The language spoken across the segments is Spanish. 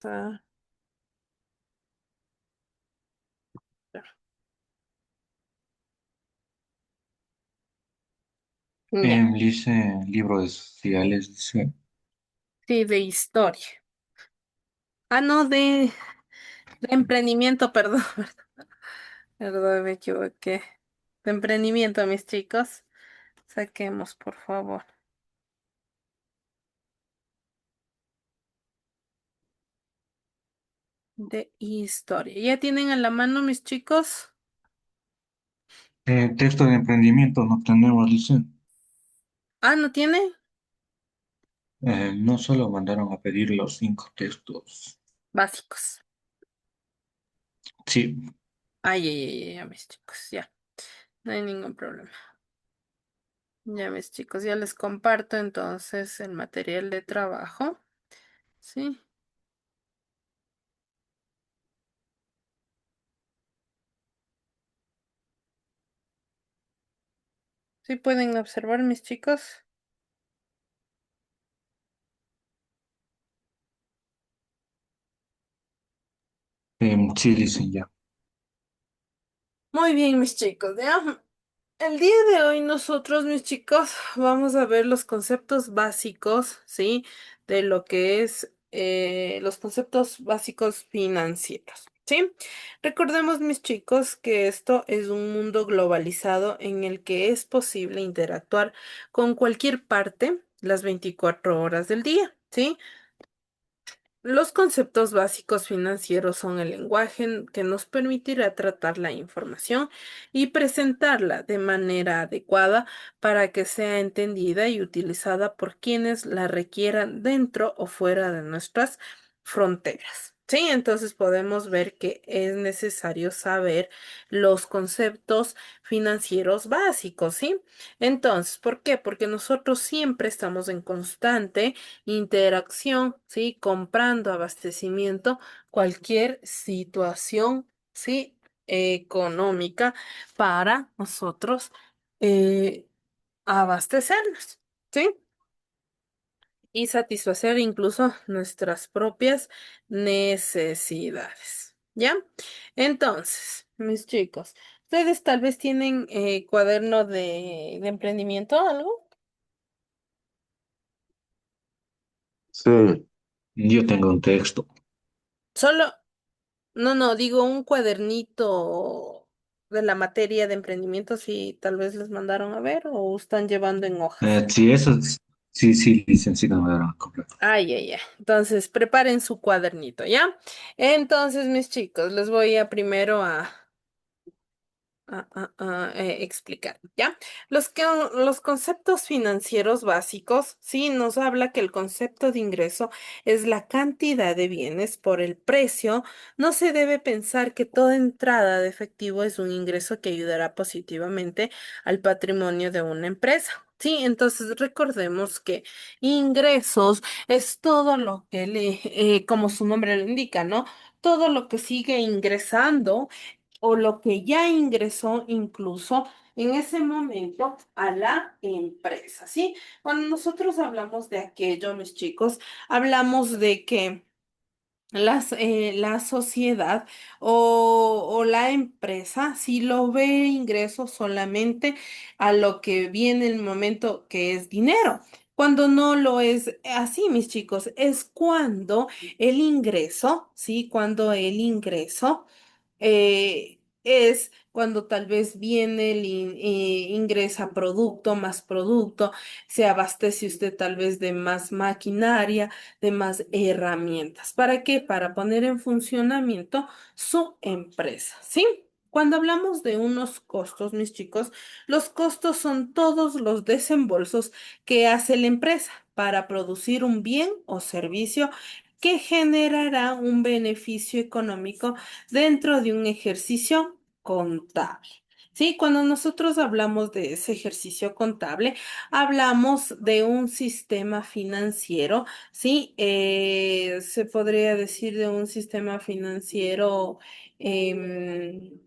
Ah, ya. Ya. Dice libro de sociales, dice, Sí, de historia. Ah, no, de emprendimiento, perdón. Perdón, me equivoqué. De emprendimiento, mis chicos. Saquemos, por favor. De historia. ¿Ya tienen a la mano, mis chicos? texto de emprendimiento no tenemos, dice. Ah, ¿no tiene? No solo mandaron a pedir los 5 textos. Básicos. Sí, Ay, ay, ay, ay, mis chicos, ya. No hay ningún problema. Ya, mis chicos, ya les comparto entonces el material de trabajo. Sí, sí pueden observar, mis chicos. sí, dicen ya. Muy bien, mis chicos, ya. El día de hoy nosotros, mis chicos, vamos a ver los conceptos básicos, ¿sí? De lo que es los conceptos básicos financieros, ¿sí? Recordemos, mis chicos, que esto es un mundo globalizado en el que es posible interactuar con cualquier parte las 24 horas del día, ¿sí? Los conceptos básicos financieros son el lenguaje que nos permitirá tratar la información y presentarla de manera adecuada para que sea entendida y utilizada por quienes la requieran dentro o fuera de nuestras fronteras. Sí, entonces podemos ver que es necesario saber los conceptos financieros básicos, ¿sí? Entonces, ¿por qué? Porque nosotros siempre estamos en constante interacción, ¿sí? Comprando abastecimiento, cualquier situación, ¿sí? Económica para nosotros eh, abastecernos, ¿sí? Y satisfacer incluso nuestras propias necesidades, ¿ya? Entonces, mis chicos, ustedes tal vez tienen cuaderno de emprendimiento, algo. Sí. Yo tengo un texto. Solo, no, no, digo un cuadernito de la materia de emprendimiento, si tal vez les mandaron a ver o están llevando en hojas. Sí, eso sí, sí, dicen, sí, no me dieron a comprar. Ay, ay, ay. Entonces, preparen su cuadernito, ¿ya? Entonces, mis chicos, les voy a primero explicar, ¿ya? Los conceptos financieros básicos, sí, nos habla que el concepto de ingreso es la cantidad de bienes por el precio. No se debe pensar que toda entrada de efectivo es un ingreso que ayudará positivamente al patrimonio de una empresa. Sí, entonces recordemos que ingresos es todo lo que como su nombre lo indica, ¿no? Todo lo que sigue ingresando o lo que ya ingresó incluso en ese momento a la empresa, ¿sí? Cuando nosotros hablamos de aquello, mis chicos, hablamos de que la sociedad o la empresa, si lo ve ingreso solamente a lo que viene el momento que es dinero. Cuando no lo es así, mis chicos, es cuando el ingreso, ¿sí? Cuando el ingreso es cuando tal vez viene ingresa producto, más producto, se abastece usted tal vez de más maquinaria, de más herramientas. ¿Para qué? Para poner en funcionamiento su empresa, ¿sí? Cuando hablamos de unos costos, mis chicos, los costos son todos los desembolsos que hace la empresa para producir un bien o servicio que generará un beneficio económico dentro de un ejercicio contable. Sí, cuando nosotros hablamos de ese ejercicio contable, hablamos de un sistema financiero, ¿sí? Se podría decir de un sistema financiero em,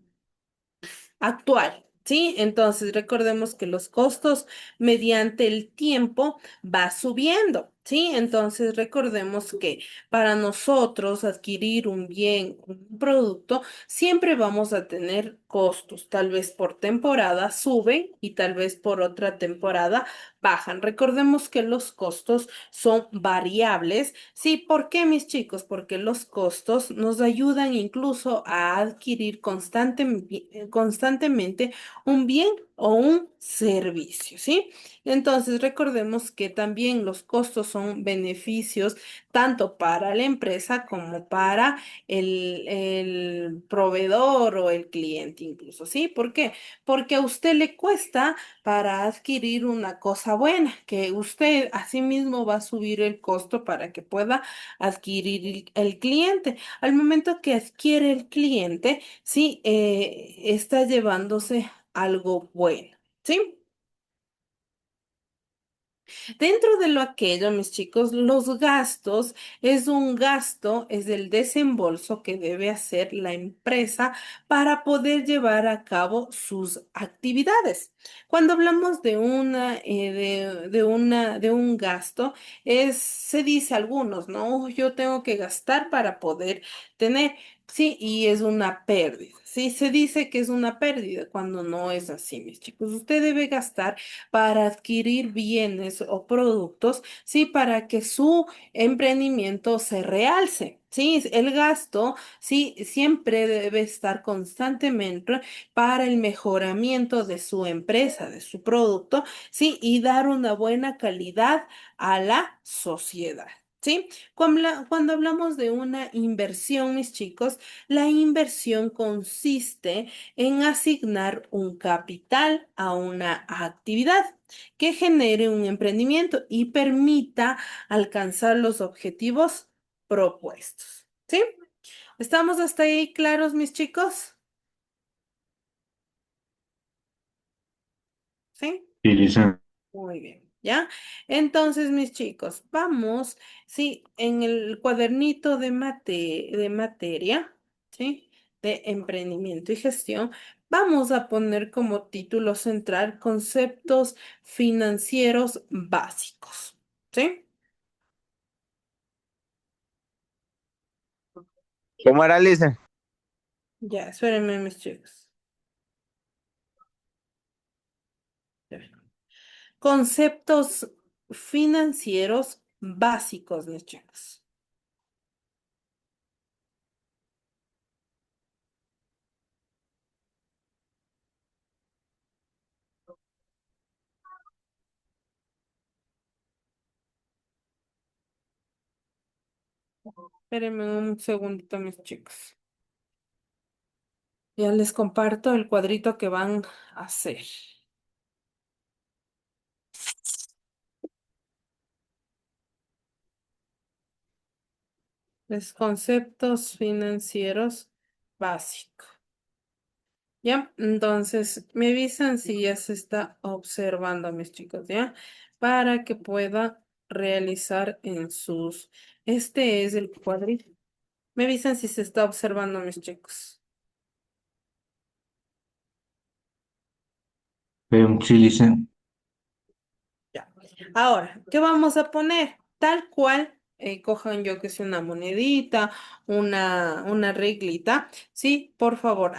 actual. Sí, entonces recordemos que los costos mediante el tiempo va subiendo. ¿sí? Entonces recordemos que para nosotros adquirir un bien, un producto, siempre vamos a tener costos. Tal vez por temporada suben y tal vez por otra temporada bajan. Recordemos que los costos son variables. ¿Sí? ¿Por qué, mis chicos? Porque los costos nos ayudan incluso a adquirir constantemente un bien o un servicio, ¿sí? Entonces, recordemos que también los costos son beneficios tanto para la empresa como para el proveedor o el cliente incluso, ¿sí? ¿Por qué? Porque a usted le cuesta para adquirir una cosa buena, que usted asimismo va a subir el costo para que pueda adquirir el cliente. Al momento que adquiere el cliente, sí, está llevándose algo bueno. ¿Sí? Dentro de lo aquello, mis chicos, los gastos es un gasto, es el desembolso que debe hacer la empresa para poder llevar a cabo sus actividades. Cuando hablamos de de un gasto, se dice a algunos, ¿no? Yo tengo que gastar para poder tener. Sí, y es una pérdida. Sí, se dice que es una pérdida cuando no es así, mis chicos. Usted debe gastar para adquirir bienes o productos, sí, para que su emprendimiento se realce. Sí, el gasto, sí, siempre debe estar constantemente para el mejoramiento de su empresa, de su producto, sí, y dar una buena calidad a la sociedad. ¿Sí? Cuando hablamos de una inversión, mis chicos, la inversión consiste en asignar un capital a una actividad que genere un emprendimiento y permita alcanzar los objetivos propuestos. ¿Sí? ¿Estamos hasta ahí claros, mis chicos? ¿Sí? Sí, licenciada. Muy bien, ¿ya? Entonces, mis chicos, vamos, sí, en el cuadernito de materia, ¿sí? De emprendimiento y gestión, vamos a poner como título central conceptos financieros básicos, ¿sí? ¿Cómo era, Lisa? Ya, espérenme, mis chicos. Ya ven. Conceptos financieros básicos, mis chicos. Espérenme un segundito, mis chicos. Ya les comparto el cuadrito que van a hacer. Los conceptos financieros básicos. ¿Ya? Entonces, me avisan si ya se está observando, mis chicos, ¿ya? Para que pueda realizar en sus... Este es el cuadrito. Me avisan si se está observando, mis chicos. Sí, licenciada. Ya. Ahora, ¿qué vamos a poner? Tal cual, cojan yo que sea una monedita, una reglita, ¿sí? Por favor,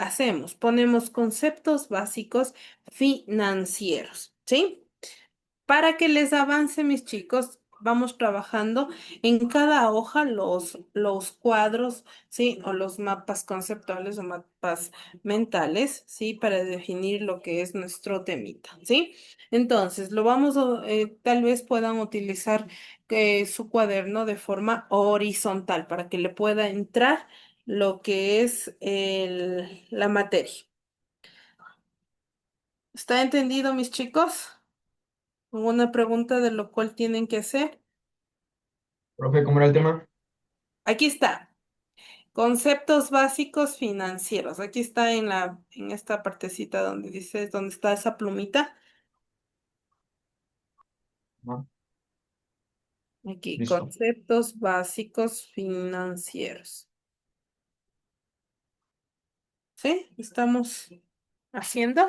ponemos conceptos básicos financieros, ¿sí? Para que les avance, mis chicos, vamos trabajando en cada hoja los cuadros, ¿sí? O los mapas conceptuales o mapas mentales, ¿sí? Para definir lo que es nuestro temita, ¿sí? Entonces, tal vez puedan utilizar su cuaderno de forma horizontal para que le pueda entrar lo que es la materia. ¿Está entendido, mis chicos? ¿Alguna pregunta de lo cual tienen que hacer? Profe, ¿cómo era el tema? Aquí está. Conceptos básicos financieros. Aquí está en esta partecita donde dice, donde está esa plumita. Ah, Aquí, Listo. conceptos básicos financieros. ¿Sí? ¿Estamos haciendo?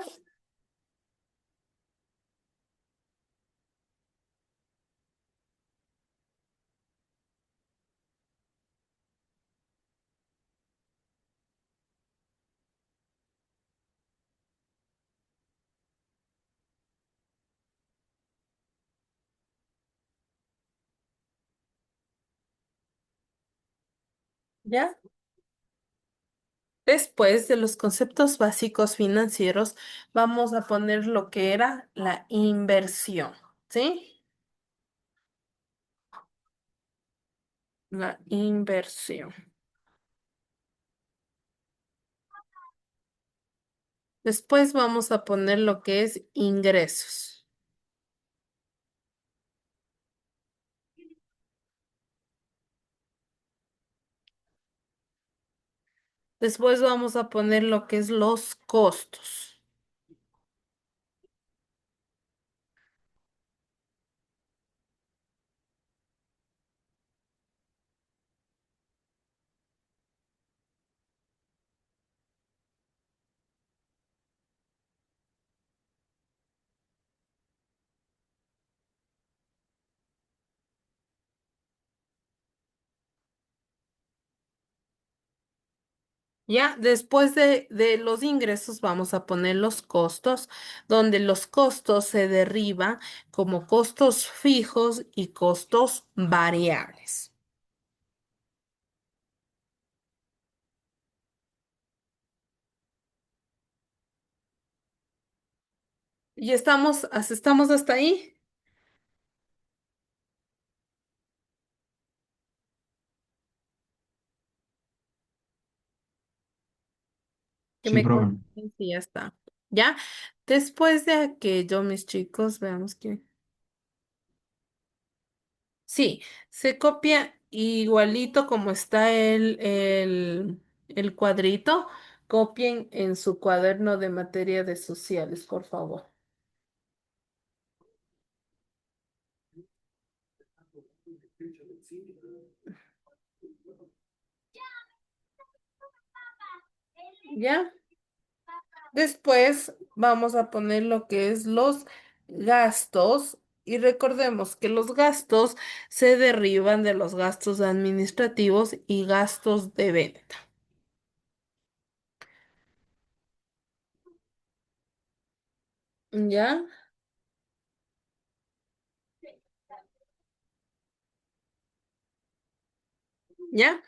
¿Ya? Después de los conceptos básicos financieros, vamos a poner lo que era la inversión, ¿sí? La inversión. Después vamos a poner lo que es ingresos. Después vamos a poner lo que es los costos. Ya, después de los ingresos vamos a poner los costos, donde los costos se derivan como costos fijos y costos variables. ¿Y estamos hasta ahí? Que Sí, me profe. contesten si ya está. ¿Ya? Después de aquello, mis chicos, veamos que... Sí, se copia igualito como está el cuadrito. Copien en su cuaderno de materia de sociales, por favor. ¿Ya? Después vamos a poner lo que es los gastos y recordemos que los gastos se derivan de los gastos administrativos y gastos de venta. ¿Ya? ¿Ya?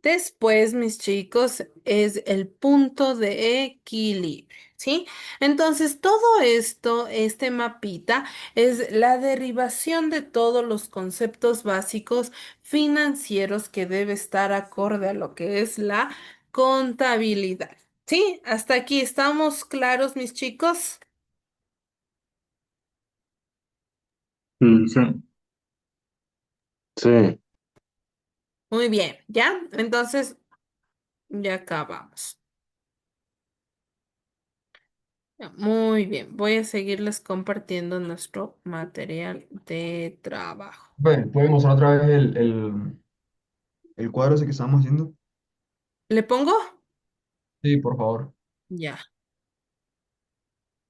Después, mis chicos, es el punto de equilibrio, ¿sí? Entonces, todo esto, este mapita, es la derivación de todos los conceptos básicos financieros que debe estar acorde a lo que es la contabilidad. ¿Sí? Hasta aquí estamos claros, mis chicos. Sí, sí. Sí. Muy bien, ¿ya? Entonces, ya acabamos. Ya, muy bien, voy a seguirles compartiendo nuestro material de trabajo. Profe, ¿puede mostrar otra vez el cuadro ese que estábamos haciendo? ¿Le pongo? Sí, por favor. Ya.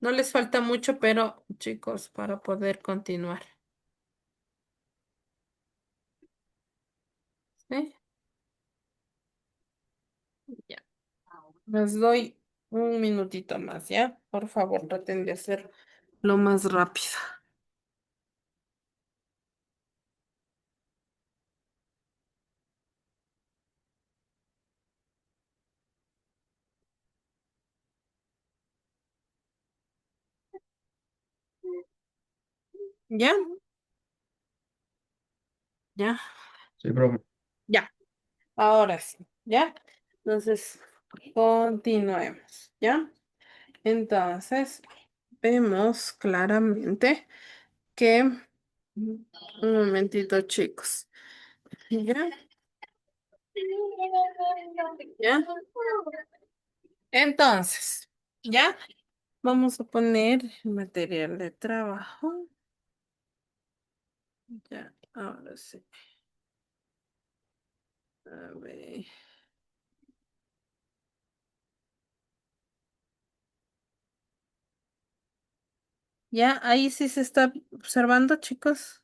No les falta mucho, pero chicos, para poder continuar. ¿Sí? Ya. Les doy un minutito más, ¿ya? Por favor, traten de hacer lo más rápido. ¿Ya? ¿Ya? Sí, profe. Ya. Ahora sí, ¿ya? Entonces, continuemos, ¿ya? Entonces, vemos claramente que... Un momentito, chicos. ¿Ya? ¿Ya? Entonces, ¿ya? Vamos a poner el material de trabajo. Ya, ahora sí. A ver. ¿Ya? Ahí sí se está observando, chicos.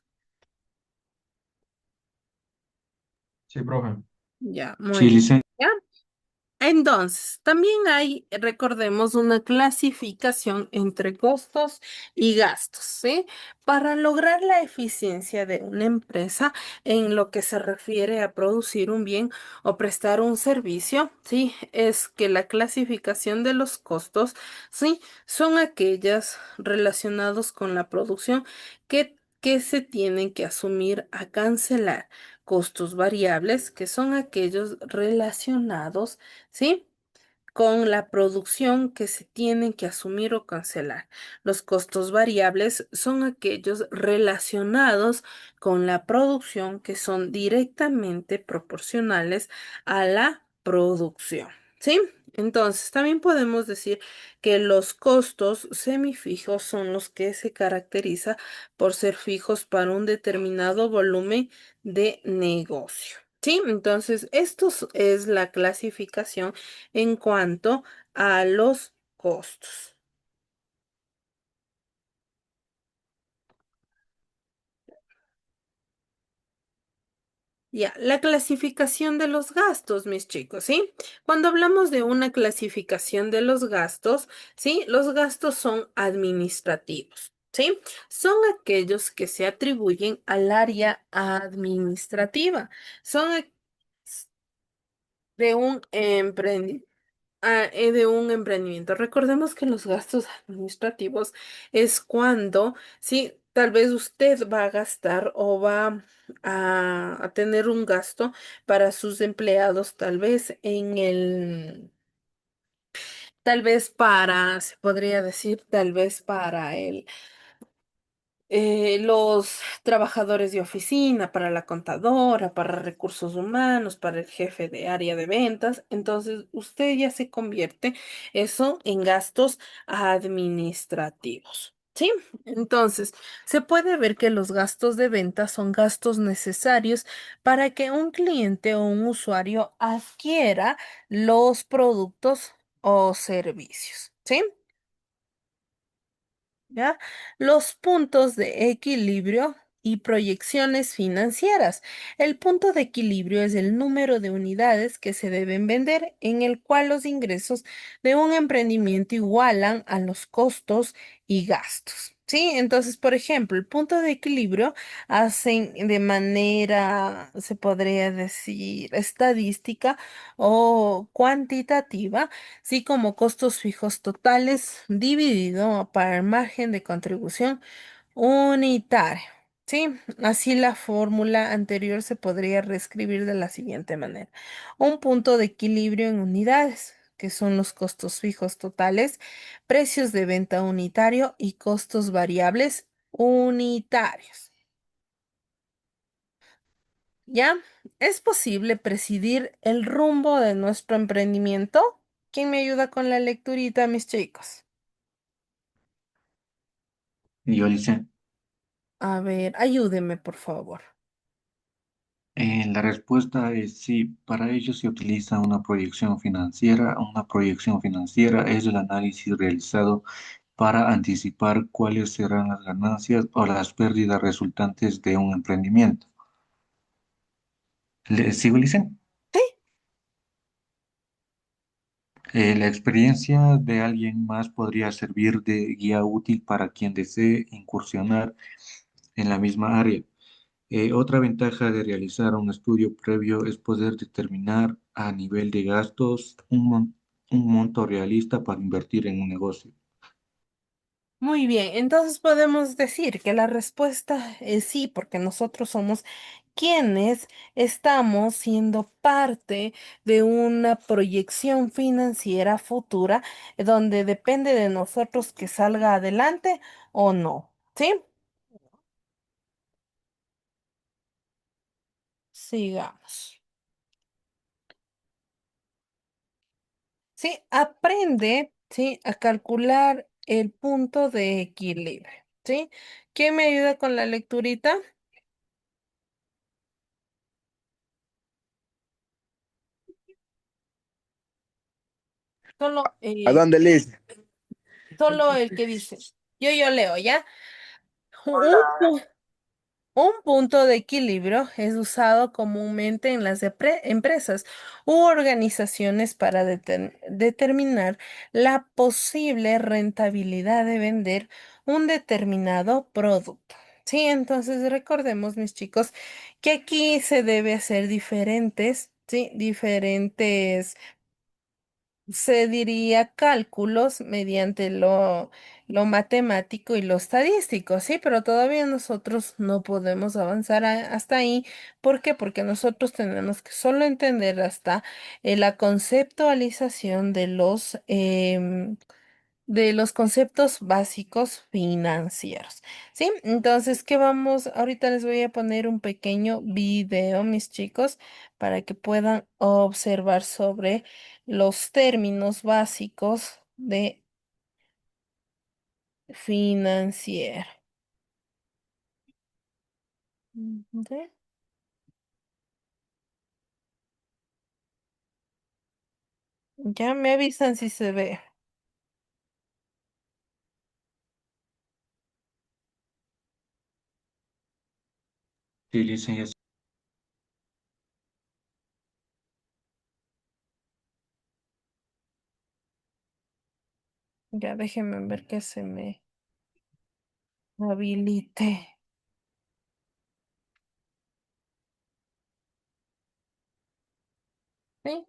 Sí, profe. Ya, muy Sí, bien. licencia. ¿Ya? Entonces, también hay, recordemos, una clasificación entre costos y gastos, ¿sí? Para lograr la eficiencia de una empresa en lo que se refiere a producir un bien o prestar un servicio, ¿sí? Es que la clasificación de los costos, ¿sí? Son aquellas relacionados con la producción que se tienen que asumir a cancelar. Costos variables, que son aquellos relacionados, ¿sí? Con la producción que se tienen que asumir o cancelar. Los costos variables son aquellos relacionados con la producción que son directamente proporcionales a la producción. ¿Sí? Entonces, también podemos decir que los costos semifijos son los que se caracteriza por ser fijos para un determinado volumen de negocio. ¿Sí? Entonces, es la clasificación en cuanto a los costos. Ya, la clasificación de los gastos, mis chicos, ¿sí? Cuando hablamos de una clasificación de los gastos, ¿sí? Los gastos son administrativos, ¿sí? Son aquellos que se atribuyen al área administrativa. Son de un emprendimiento. De un emprendimiento. Recordemos que los gastos administrativos es cuando, sí, tal vez usted va a gastar o va a tener un gasto para sus empleados, tal vez para, se podría decir, tal vez para los trabajadores de oficina, para la contadora, para recursos humanos, para el jefe de área de ventas. Entonces, usted ya se convierte eso en gastos administrativos. ¿Sí? Entonces, se puede ver que los gastos de venta son gastos necesarios para que un cliente o un usuario adquiera los productos o servicios. ¿Sí? ¿Ya? Los puntos de equilibrio y proyecciones financieras. El punto de equilibrio es el número de unidades que se deben vender, en el cual los ingresos de un emprendimiento igualan a los costos y gastos. ¿Sí? Entonces, por ejemplo, el punto de equilibrio hacen de manera, se podría decir, estadística o cuantitativa, sí, como costos fijos totales dividido para el margen de contribución unitario. Sí, así la fórmula anterior se podría reescribir de la siguiente manera. Un punto de equilibrio en unidades, que son los costos fijos totales, precios de venta unitario y costos variables unitarios. ¿Ya? ¿Es posible presidir el rumbo de nuestro emprendimiento? ¿Quién me ayuda con la lecturita, mis chicos? Y yo dice, A ver, ayúdeme, por favor. la respuesta es sí, para ello se utiliza una proyección financiera. Una proyección financiera es el análisis realizado para anticipar cuáles serán las ganancias o las pérdidas resultantes de un emprendimiento. ¿Le sigo, Licen? Sí. La experiencia de alguien más podría servir de guía útil para quien desee incursionar en la misma área. Otra ventaja de realizar un estudio previo es poder determinar a nivel de gastos un monto realista para invertir en un negocio. Muy bien, entonces podemos decir que la respuesta es sí, porque nosotros somos quienes estamos siendo parte de una proyección financiera futura donde depende de nosotros que salga adelante o no. ¿Sí? Sigamos. Sí, aprende, ¿sí? A calcular el punto de equilibrio, ¿sí? ¿Quién me ayuda con la lecturita? Solo, ¿A dónde, Liz? solo el que dice. Yo leo, ¿ya? Un, pu- Un punto de equilibrio es usado comúnmente en las empresas u organizaciones para determinar la posible rentabilidad de vender un determinado producto. Sí, entonces recordemos, mis chicos, que aquí se debe hacer diferentes, sí, diferentes se diría cálculos mediante lo matemático y lo estadístico, sí, pero todavía nosotros no podemos avanzar hasta ahí. ¿Por qué? Porque nosotros tenemos que solo entender hasta la conceptualización de los conceptos básicos financieros. ¿Sí? Entonces, ¿qué vamos? Ahorita les voy a poner un pequeño video, mis chicos, para que puedan observar sobre los términos básicos de financiero. ¿Ok? Ya me avisan si se ve. Sí, Licen, ya Ya déjenme ver que se me habilite. ¿Sí?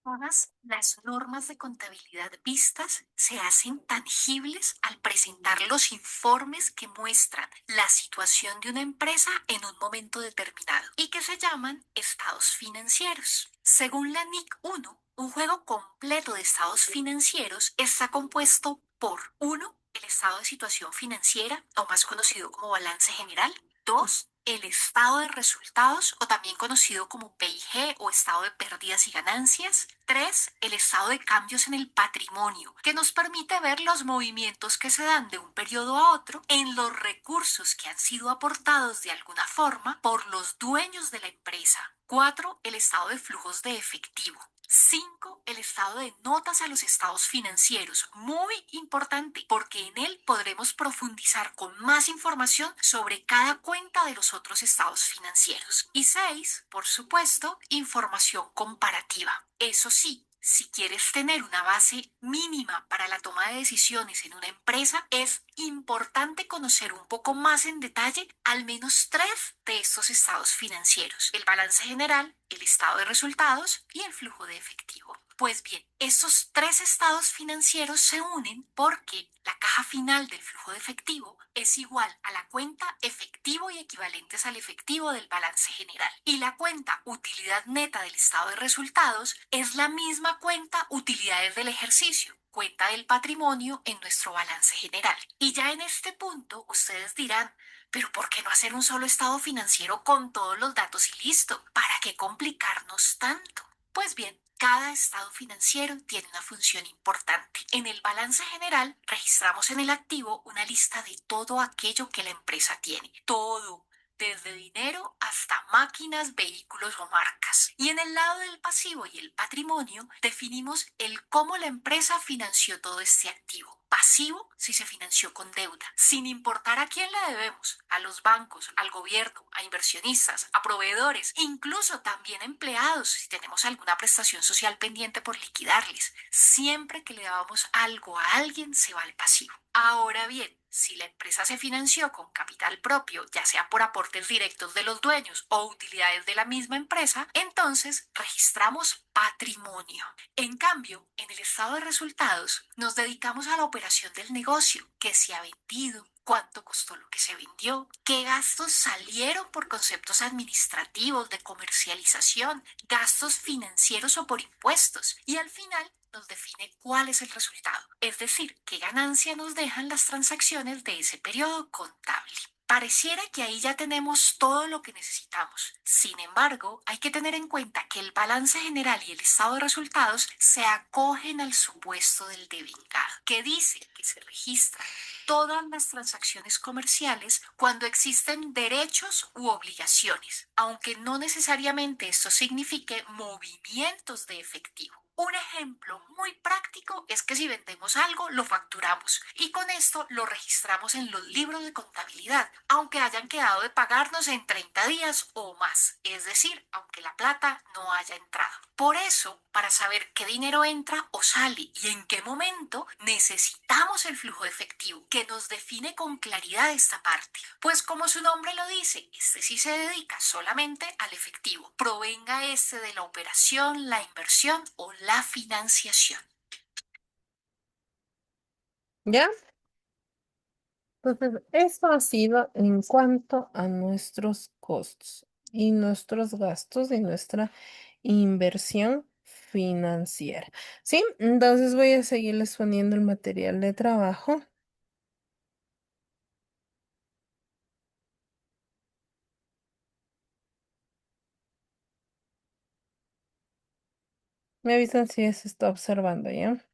Todas las normas de contabilidad vistas se hacen tangibles al presentar los informes que muestran la situación de una empresa en un momento determinado y que se llaman estados financieros. Según la NIC 1, un juego completo de estados financieros está compuesto por uno, el estado de situación financiera, o más conocido como balance general. 2, el estado de resultados, o también conocido como PIG o estado de pérdidas y ganancias. 3, el estado de cambios en el patrimonio, que nos permite ver los movimientos que se dan de un periodo a otro en los recursos que han sido aportados de alguna forma por los dueños de la empresa. 4, el estado de flujos de efectivo. 5, el estado de notas a los estados financieros, muy importante porque en él podremos profundizar con más información sobre cada cuenta de los otros estados financieros. Y 6, por supuesto, información comparativa. Eso sí, si quieres tener una base mínima para la toma de decisiones en una empresa, es importante conocer un poco más en detalle al menos 3 de estos estados financieros: el balance general, el estado de resultados y el flujo de efectivo. Pues bien, estos 3 estados financieros se unen porque la caja final del flujo de efectivo es igual a la cuenta efectivo y equivalentes al efectivo del balance general. Y la cuenta utilidad neta del estado de resultados es la misma cuenta utilidades del ejercicio, cuenta del patrimonio en nuestro balance general. Y ya en este punto ustedes dirán, pero ¿por qué no hacer un solo estado financiero con todos los datos y listo? ¿Para qué complicarnos tanto? Pues bien, cada estado financiero tiene una función importante. En el balance general registramos en el activo una lista de todo aquello que la empresa tiene. Todo, desde dinero hasta máquinas, vehículos o marcas. Y en el lado del pasivo y el patrimonio definimos el cómo la empresa financió todo este activo. Pasivo si se financió con deuda, sin importar a quién la debemos: a los bancos, al gobierno, a inversionistas, a proveedores, incluso también a empleados si tenemos alguna prestación social pendiente por liquidarles. Siempre que le damos algo a alguien se va al pasivo. Ahora bien, si la empresa se financió con capital propio, ya sea por aportes directos de los dueños o utilidades de la misma empresa, entonces registramos patrimonio. En cambio, en el estado de resultados nos dedicamos a la operación del negocio: qué se ha vendido, cuánto costó lo que se vendió, qué gastos salieron por conceptos administrativos, de comercialización, gastos financieros o por impuestos. Y al final nos define cuál es el resultado, es decir, qué ganancia nos dejan las transacciones de ese periodo contable. Pareciera que ahí ya tenemos todo lo que necesitamos. Sin embargo, hay que tener en cuenta que el balance general y el estado de resultados se acogen al supuesto del devengado, que dice que se registran todas las transacciones comerciales cuando existen derechos u obligaciones, aunque no necesariamente esto signifique movimientos de efectivo. Un ejemplo muy práctico es que si vendemos algo, lo facturamos y con esto lo registramos en los libros de contabilidad, aunque hayan quedado de pagarnos en 30 días o más, es decir, aunque la plata no haya entrado. Por eso, para saber qué dinero entra o sale y en qué momento, necesitamos el flujo efectivo, que nos define con claridad esta parte. Pues como su nombre lo dice, este sí se dedica solamente al efectivo, provenga este de la operación, la inversión o la financiación. ¿Ya? Entonces, eso ha sido en cuanto a nuestros costos y nuestros gastos y nuestra inversión financiera. ¿Sí? Entonces voy a seguirles poniendo el material de trabajo. Me avisan si se está observando, ¿ya?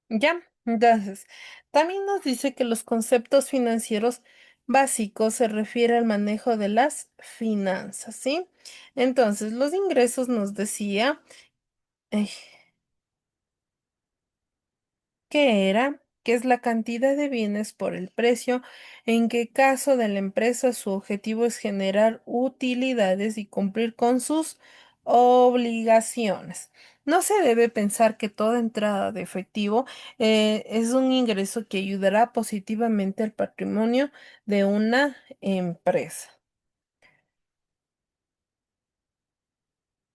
Ya, entonces, también nos dice que los conceptos financieros básicos se refiere al manejo de las finanzas, ¿sí? Entonces, los ingresos nos decía eh, que era, que es la cantidad de bienes por el precio, en que caso de la empresa su objetivo es generar utilidades y cumplir con sus obligaciones. No se debe pensar que toda entrada de efectivo es un ingreso que ayudará positivamente al patrimonio de una empresa.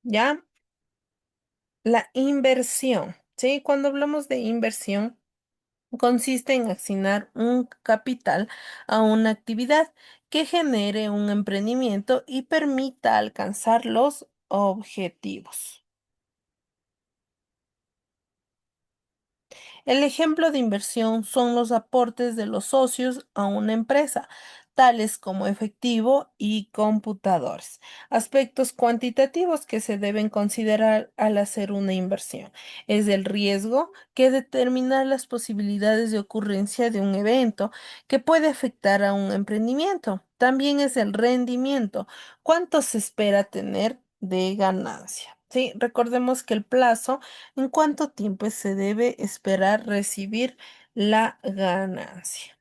¿Ya? La inversión, ¿sí? Cuando hablamos de inversión, consiste en asignar un capital a una actividad que genere un emprendimiento y permita alcanzar los objetivos. El ejemplo de inversión son los aportes de los socios a una empresa, tales como efectivo y computadores. Aspectos cuantitativos que se deben considerar al hacer una inversión. Es el riesgo que determina las posibilidades de ocurrencia de un evento que puede afectar a un emprendimiento. También es el rendimiento, cuánto se espera tener de ganancia. Sí, recordemos que el plazo, ¿en cuánto tiempo se debe esperar recibir la ganancia?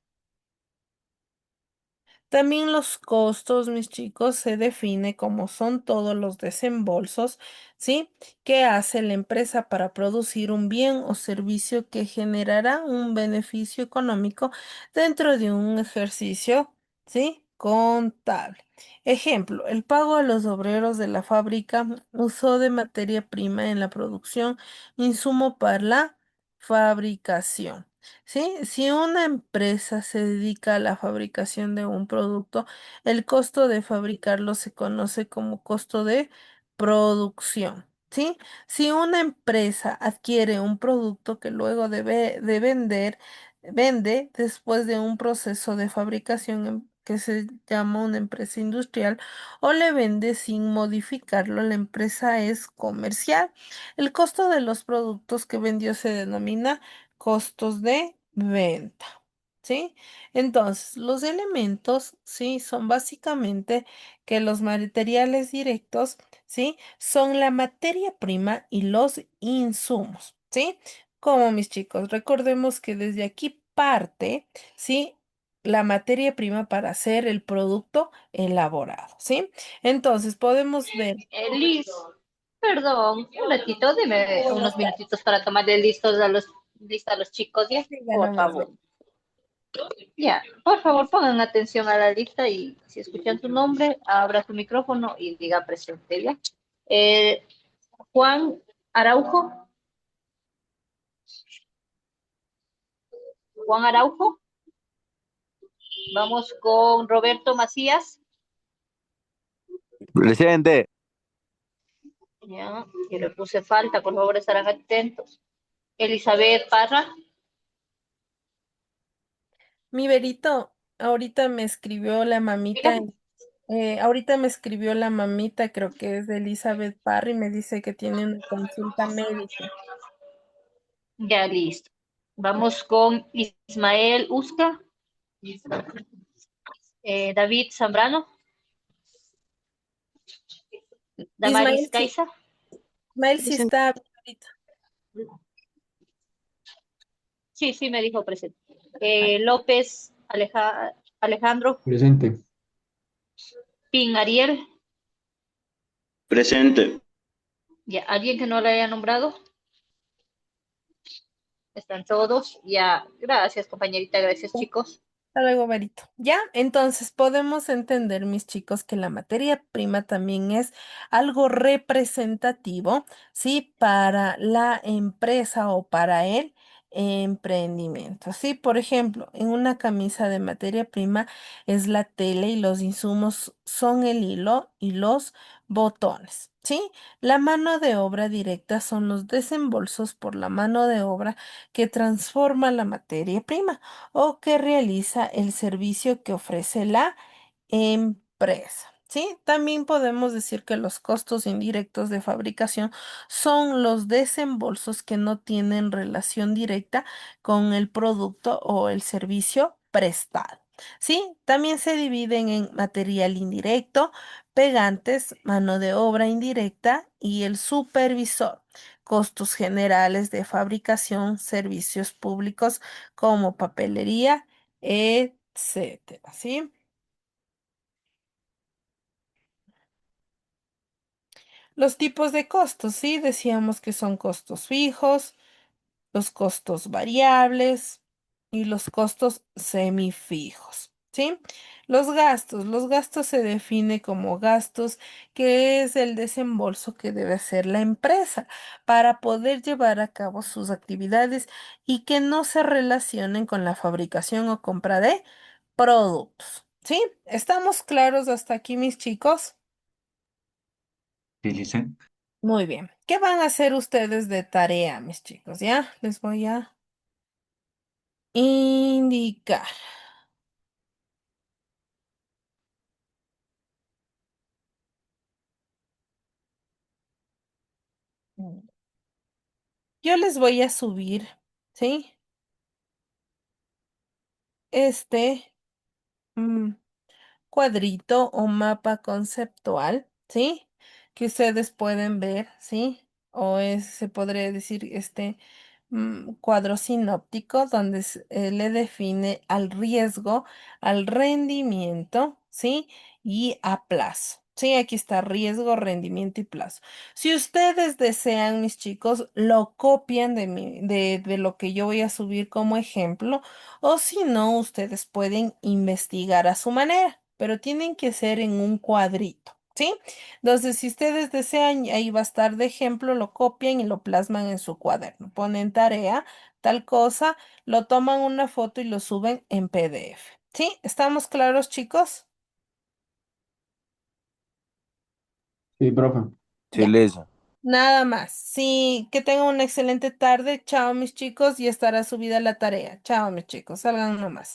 También los costos, mis chicos, se define como son todos los desembolsos, ¿sí? Que hace la empresa para producir un bien o servicio que generará un beneficio económico dentro de un ejercicio, ¿sí? Contable. Ejemplo, el pago a los obreros de la fábrica, uso de materia prima en la producción, insumo para la fabricación. ¿Sí? Si una empresa se dedica a la fabricación de un producto, el costo de fabricarlo se conoce como costo de producción. ¿Sí? Si una empresa adquiere un producto que luego debe de vender, vende después de un proceso de fabricación que se llama una empresa industrial o le vende sin modificarlo, la empresa es comercial. El costo de los productos que vendió se denomina costos de venta, ¿sí? Entonces, los elementos, ¿sí? Son básicamente que los materiales directos, ¿sí? Son la materia prima y los insumos, ¿sí? Como mis chicos, recordemos que desde aquí parte, ¿sí? La materia prima para hacer el producto elaborado, ¿sí? Entonces, podemos ver, Liz, perdón, un ratito, dime unos minutitos para tomarle lista a los chicos, ¿ya? siga Por nomás, favor. Ya, por favor, pongan atención a la lista y si escuchan su nombre, abra su micrófono y diga presente, ¿ya? Eh, Juan Araujo, Juan Araujo, vamos con Roberto Macías, Presente. ya, que le puse falta, por favor, estarán atentos. Elizabeth Parra, Mi Berito, ahorita me escribió la mamita, Diga. ahorita me escribió la mamita, creo que es de Elizabeth Parry, me dice que tiene una consulta médica. Ya listo. Vamos con Ismael Usca, David Zambrano, Damaris Ismael, sí, Caiza. Ismael sí está ahorita. Sí, sí, me dijo presente. López Alejandro, Presente. Pin Ariel. Presente. Ya, ¿alguien que no le haya nombrado? Están todos. Ya, gracias, compañerita, gracias, chicos. Hasta luego, Berito. Ya, entonces podemos entender, mis chicos, que la materia prima también es algo representativo, ¿sí? Para la empresa o para el emprendimiento, ¿sí? Por ejemplo, en una camisa de materia prima es la tela y los insumos son el hilo y los botones, ¿sí? La mano de obra directa son los desembolsos por la mano de obra que transforma la materia prima o que realiza el servicio que ofrece la empresa. ¿Sí? También podemos decir que los costos indirectos de fabricación son los desembolsos que no tienen relación directa con el producto o el servicio prestado. ¿Sí? También se dividen en material indirecto, pegantes, mano de obra indirecta y el supervisor. Costos generales de fabricación, servicios públicos como papelería, etcétera, ¿sí? Los tipos de costos, ¿sí? Decíamos que son costos fijos, los costos variables y los costos semifijos, ¿sí? Los gastos se define como gastos, que es el desembolso que debe hacer la empresa para poder llevar a cabo sus actividades y que no se relacionen con la fabricación o compra de productos, ¿sí? ¿Estamos claros hasta aquí, mis chicos? Sí, Licen. Muy bien. ¿Qué van a hacer ustedes de tarea, mis chicos? Ya, les voy a indicar. Yo les voy a subir, ¿sí? Este mm, cuadrito o mapa conceptual, ¿sí? Que ustedes pueden ver, ¿sí? O se podría decir cuadro sinóptico donde le define al riesgo, al rendimiento, ¿sí? Y a plazo. Sí, aquí está riesgo, rendimiento y plazo. Si ustedes desean, mis chicos, lo copian de lo que yo voy a subir como ejemplo, o si no, ustedes pueden investigar a su manera, pero tienen que ser en un cuadrito, ¿sí? Entonces, si ustedes desean, ahí va a estar de ejemplo, lo copian y lo plasman en su cuaderno. Ponen tarea, tal cosa, lo toman una foto y lo suben en PDF. ¿Sí? ¿Estamos claros, chicos? Sí, profe. Sí, Ya. Lisa. Nada más. Sí, que tengan una excelente tarde. Chao, mis chicos, y estará subida la tarea. Chao, mis chicos. Salgan nomás.